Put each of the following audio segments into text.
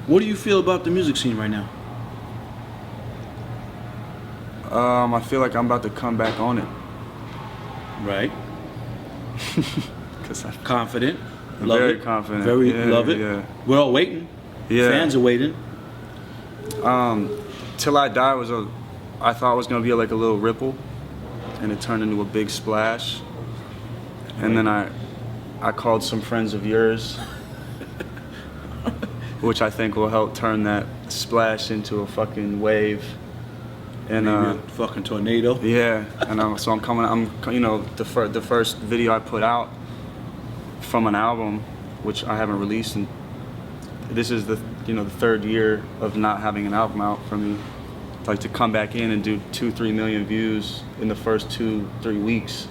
What do you feel about the music scene right now? I feel like I'm about to come back on it. Right. Cause I'm Confident. very confident. Very Yeah, love it. Yeah. We're all waiting. Yeah. Fans are waiting. Till I Die I thought it was gonna be like a little ripple, and it turned into a big splash. And then I called some friends of yours, which I think will help turn that splash into a fucking wave. And Maybe a fucking tornado. yeah, and so I'm coming. You know, the first video I put out from an album, which I haven't released, and this is the third year of not having an album out for me. Like, to come back in and do 2-3 million views in the first 2-3 weeks,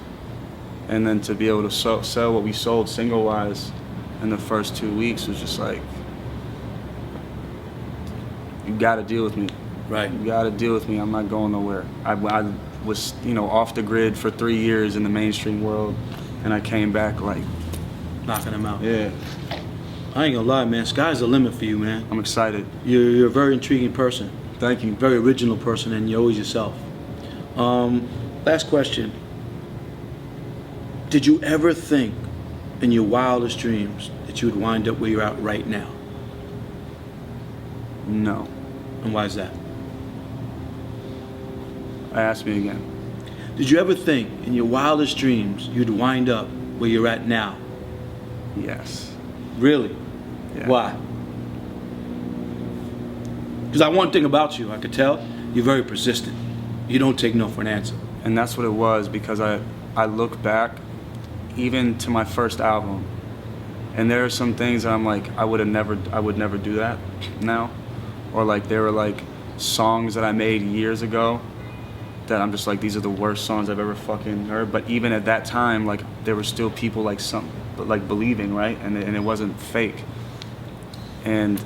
and then to be able to sell what we sold single wise in the first 2 weeks was just like, you got to deal with me. Right. You gotta deal with me. I'm not going nowhere. I was, off the grid for 3 years in the mainstream world, and I came back like, Knocking them out. yeah. I ain't gonna lie, man. Sky's the limit for you, man. I'm excited. You're a very intriguing person. Thank you. Very original person, and you're always yourself. Last question. Did you ever think in your wildest dreams that you would wind up where you're at right now? No. And why is that? Ask me again. Did you ever think in your wildest dreams you'd wind up where you're at now? Yes. Really? Yeah. Why? Because one thing about you, I could tell, you're very persistent. You don't take no for an answer. And that's what it was, because I look back, even to my first album, and there are some things that I'm like, I would never do that now. Or like, there were like songs that I made years ago that I'm just like, these are the worst songs I've ever fucking heard. But even at that time, like, there were still people like believing, right? And it wasn't fake. And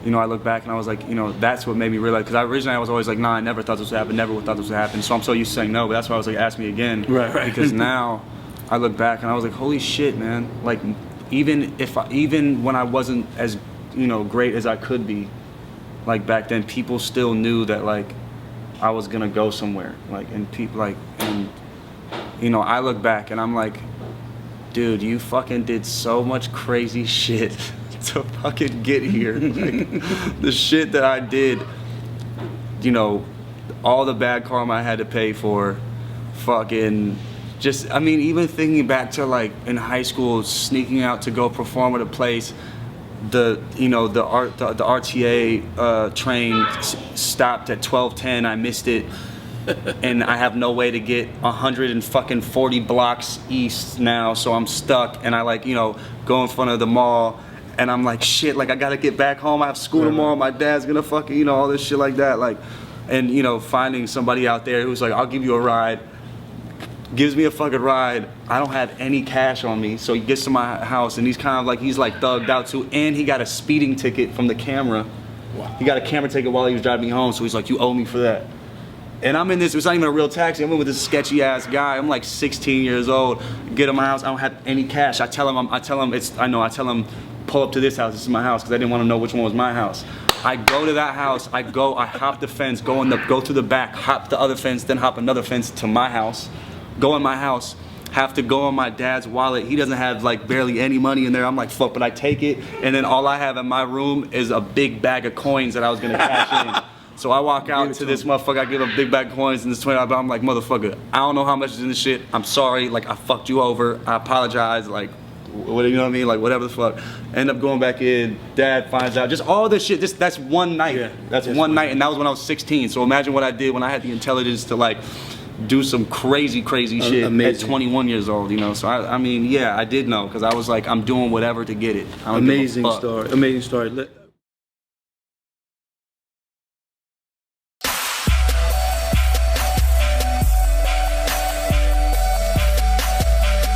I look back and I was like, that's what made me realize, because originally I was always like, nah, I never thought this would happen, never thought this would happen. So I'm so used to saying no, but that's why I was like, ask me again. Right. Because now I look back and I was like, holy shit, man. Like, even when I wasn't as, great as I could be, like back then, people still knew that like I was gonna go somewhere. Like, and people like, and I look back and I'm like, dude, you fucking did so much crazy shit to fucking get here. Like, the shit that I did, all the bad karma I had to pay for, fucking just, I mean, even thinking back to like in high school, sneaking out to go perform at a place, the RTA train stopped at 12:10. I missed it, and I have no way to get 140 blocks east now, so I'm stuck. And I go in front of the mall, and I'm like, shit, like I gotta get back home. I have school tomorrow. My dad's gonna fucking all this shit like that, like, and finding somebody out there who's like, I'll give you a ride. Gives me a fucking ride. I don't have any cash on me, so he gets to my house and he's thugged out too, and he got a speeding ticket from the camera. Wow. He got a camera ticket while he was driving me home, so he's like, you owe me for that. And I'm in this, it's not even a real taxi, I'm in with this sketchy ass guy. I'm like 16 years old. Get to my house, I don't have any cash. I tell him pull up to this house, this is my house, because I didn't want to know which one was my house. I go to that house, I hop the fence, go through the back, hop the other fence, then hop another fence to my house. Go in my house, have to go on my dad's wallet. He doesn't have like barely any money in there. I'm like, fuck, but I take it. And then all I have in my room is a big bag of coins that I was gonna cash in. So I walk out to this motherfucker, I give him a big bag of coins and this $20, I'm like, motherfucker, I don't know how much is in this shit. I'm sorry, like I fucked you over. I apologize, like, what, you know what I mean? Like whatever the fuck. End up going back in, dad finds out, just all this shit, that's one night. Yeah, that's one night, and that was when I was 16. So imagine what I did when I had the intelligence to like, do some crazy shit at 21 years old, So I mean, yeah, I did know, because I was like, I'm doing whatever to get it. Amazing story.